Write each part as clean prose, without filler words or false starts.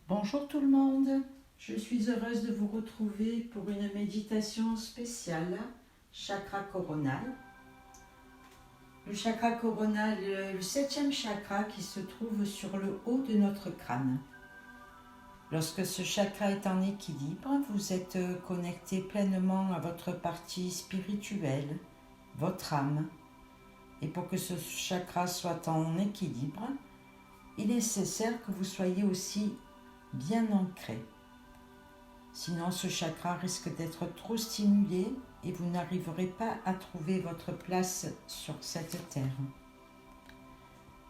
Bonjour tout le monde, je suis heureuse de vous retrouver pour une méditation spéciale, chakra coronal. Le chakra coronal est le septième chakra qui se trouve sur le haut de notre crâne. Lorsque ce chakra est en équilibre, vous êtes connecté pleinement à votre partie spirituelle, votre âme. Et pour que ce chakra soit en équilibre, il est nécessaire que vous soyez aussi bien ancré. Sinon, ce chakra risque d'être trop stimulé et vous n'arriverez pas à trouver votre place sur cette terre.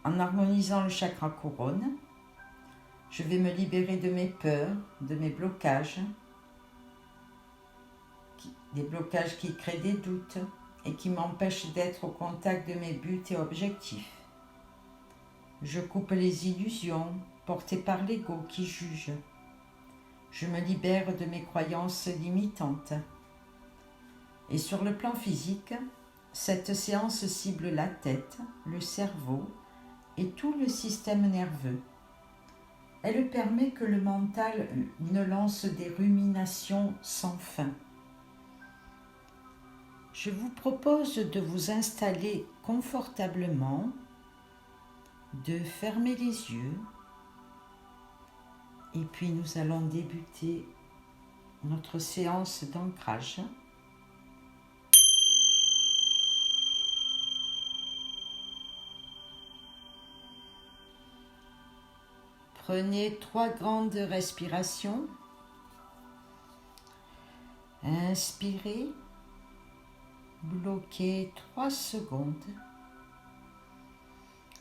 En harmonisant le chakra couronne, je vais me libérer de mes peurs, de mes blocages, des blocages qui créent des doutes et qui m'empêchent d'être au contact de mes buts et objectifs. Je coupe les illusions portées par l'ego qui juge. Je me libère de mes croyances limitantes. Et sur le plan physique, cette séance cible la tête, le cerveau et tout le système nerveux. Elle permet que le mental ne lance des ruminations sans fin. Je vous propose de vous installer confortablement, de fermer les yeux et puis nous allons débuter notre séance d'ancrage. Prenez 3 grandes respirations. Inspirez, bloquez 3 secondes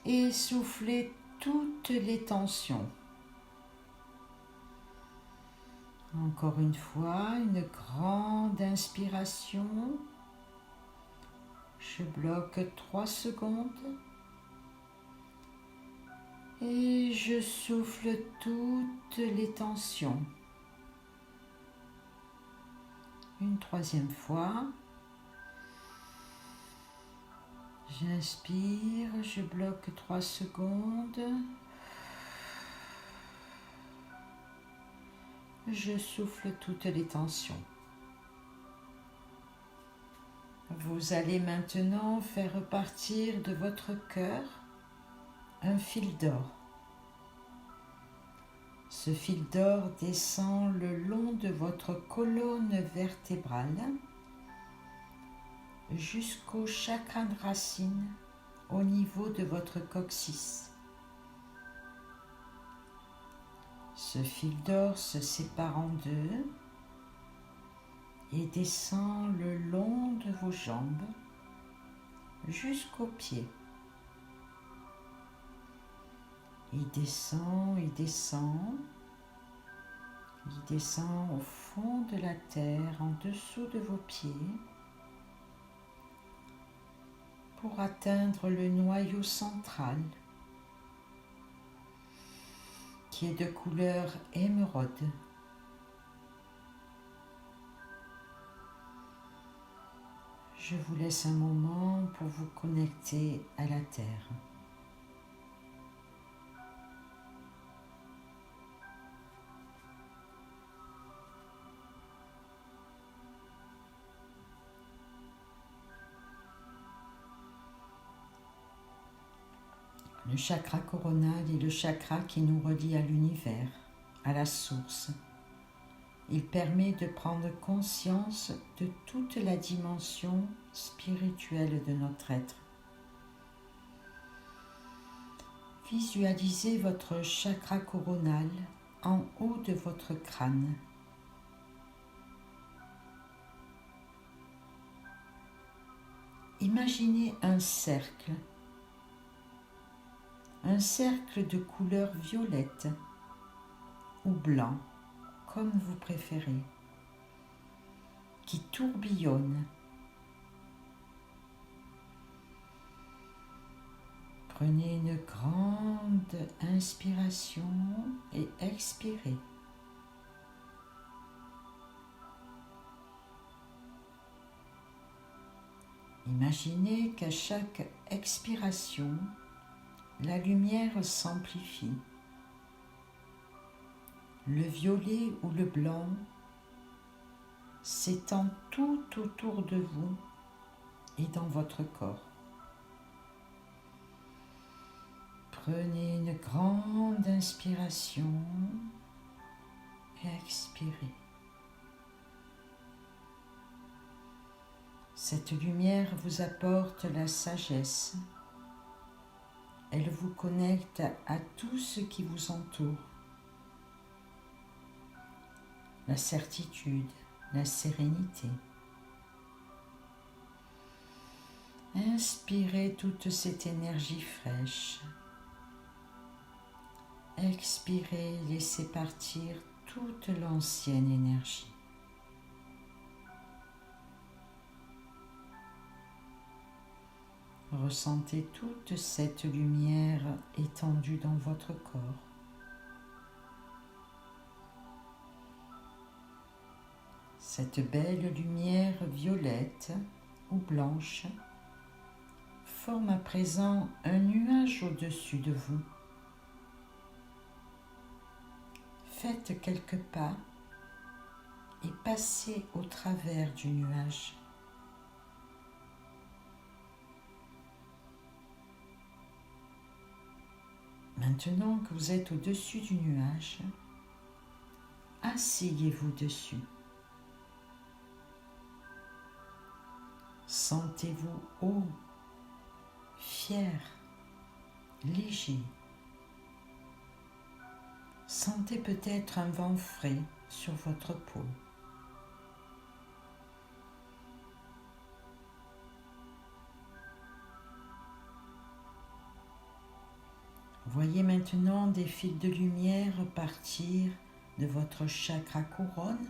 et soufflez toutes les tensions. Encore une fois, une grande inspiration. Je bloque 3 secondes. Et je souffle toutes les tensions. Une 3e fois. J'inspire, je bloque 3 secondes. Je souffle toutes les tensions. Vous allez maintenant faire partir de votre cœur un fil d'or. Ce fil d'or descend le long de votre colonne vertébrale jusqu'au chakra de racine au niveau de votre coccyx. Ce fil d'or se sépare en deux et descend le long de vos jambes jusqu'aux pieds. Il descend, il descend au fond de la terre, en dessous de vos pieds, pour atteindre le noyau central, qui est de couleur émeraude. Je vous laisse un moment pour vous connecter à la terre. Le chakra coronal est le chakra qui nous relie à l'univers, à la source. Il permet de prendre conscience de toute la dimension spirituelle de notre être. Visualisez votre chakra coronal en haut de votre crâne. Imaginez un cercle de couleur violette ou blanc, comme vous préférez, qui tourbillonne. Prenez une grande inspiration et expirez. Imaginez qu'à chaque expiration, la lumière s'amplifie. Le violet ou le blanc s'étend tout autour de vous et dans votre corps. Prenez une grande inspiration et expirez. Cette lumière vous apporte la sagesse. Elle vous connecte à tout ce qui vous entoure. La certitude, la sérénité. Inspirez toute cette énergie fraîche. Expirez, laissez partir toute l'ancienne énergie. Ressentez toute cette lumière étendue dans votre corps. Cette belle lumière violette ou blanche forme à présent un nuage au-dessus de vous. Faites quelques pas et passez au travers du nuage. Maintenant que vous êtes au-dessus du nuage, asseyez-vous dessus. Sentez-vous haut, fier, léger. Sentez peut-être un vent frais sur votre peau. Voyez maintenant des fils de lumière partir de votre chakra couronne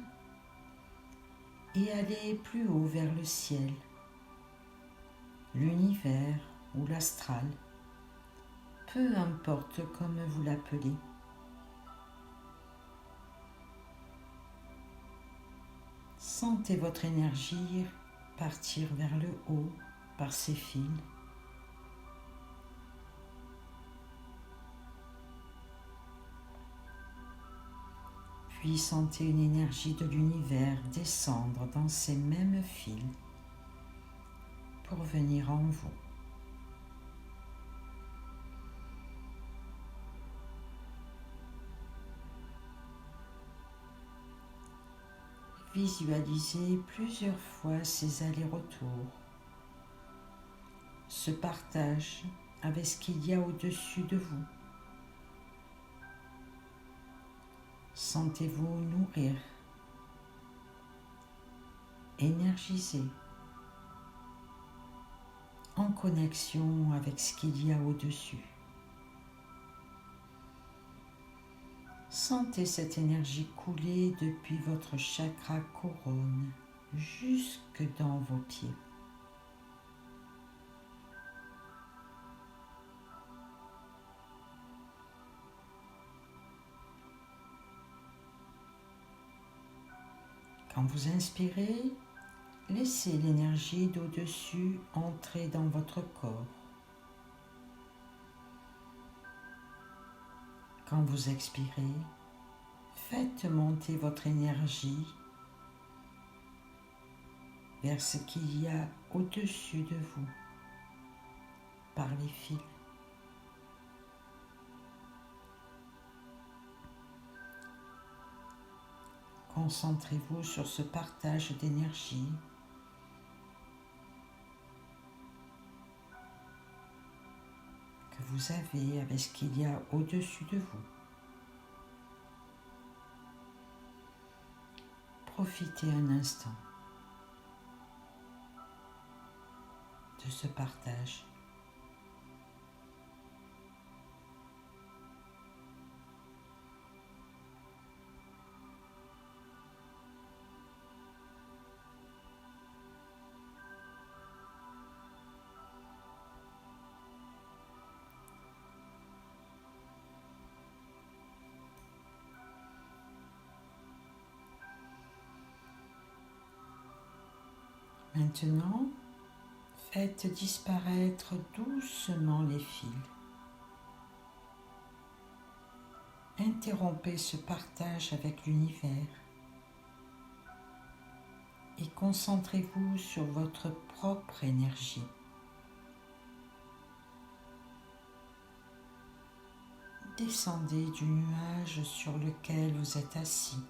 et aller plus haut vers le ciel, l'univers ou l'astral, peu importe comme vous l'appelez. Sentez votre énergie partir vers le haut par ces fils. Puis sentez une énergie de l'univers descendre dans ces mêmes fils pour venir en vous. Visualisez plusieurs fois ces allers-retours, ce partage avec ce qu'il y a au-dessus de vous. Sentez-vous nourrir, énergiser, en connexion avec ce qu'il y a au-dessus. Sentez cette énergie couler depuis votre chakra couronne jusque dans vos pieds. Quand vous inspirez, laissez l'énergie d'au-dessus entrer dans votre corps. Quand vous expirez, faites monter votre énergie vers ce qu'il y a au-dessus de vous par les fils. Concentrez-vous sur ce partage d'énergie que vous avez avec ce qu'il y a au-dessus de vous. Profitez un instant de ce partage. Maintenant, faites disparaître doucement les fils. Interrompez ce partage avec l'univers et concentrez-vous sur votre propre énergie. Descendez du nuage sur lequel vous êtes assis.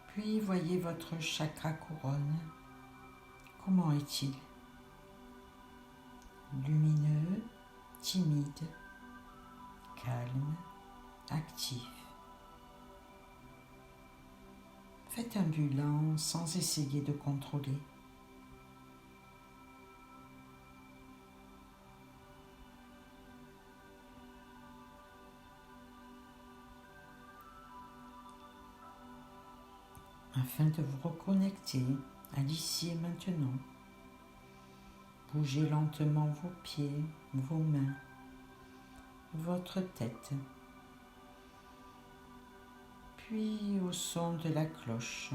Puis voyez votre chakra couronne. Comment est-il? Lumineux, timide, calme, actif. Faites un bilan sans essayer de contrôler. Afin de vous reconnecter à l'ici et maintenant, bougez lentement vos pieds, vos mains, votre tête. Puis au son de la cloche,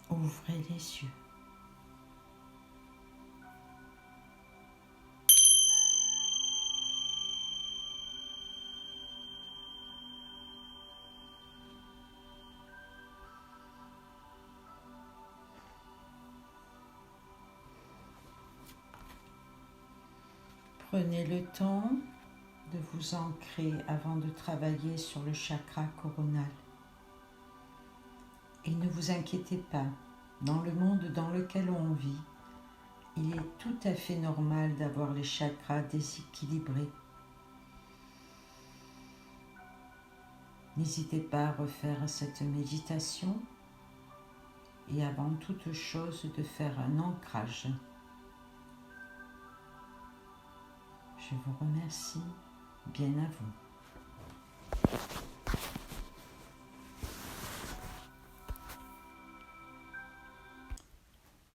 ouvrez les yeux. Prenez le temps de vous ancrer avant de travailler sur le chakra coronal. Et ne vous inquiétez pas, dans le monde dans lequel on vit, il est tout à fait normal d'avoir les chakras déséquilibrés. N'hésitez pas à refaire cette méditation et avant toute chose de faire un ancrage. Je vous remercie. Bien à vous.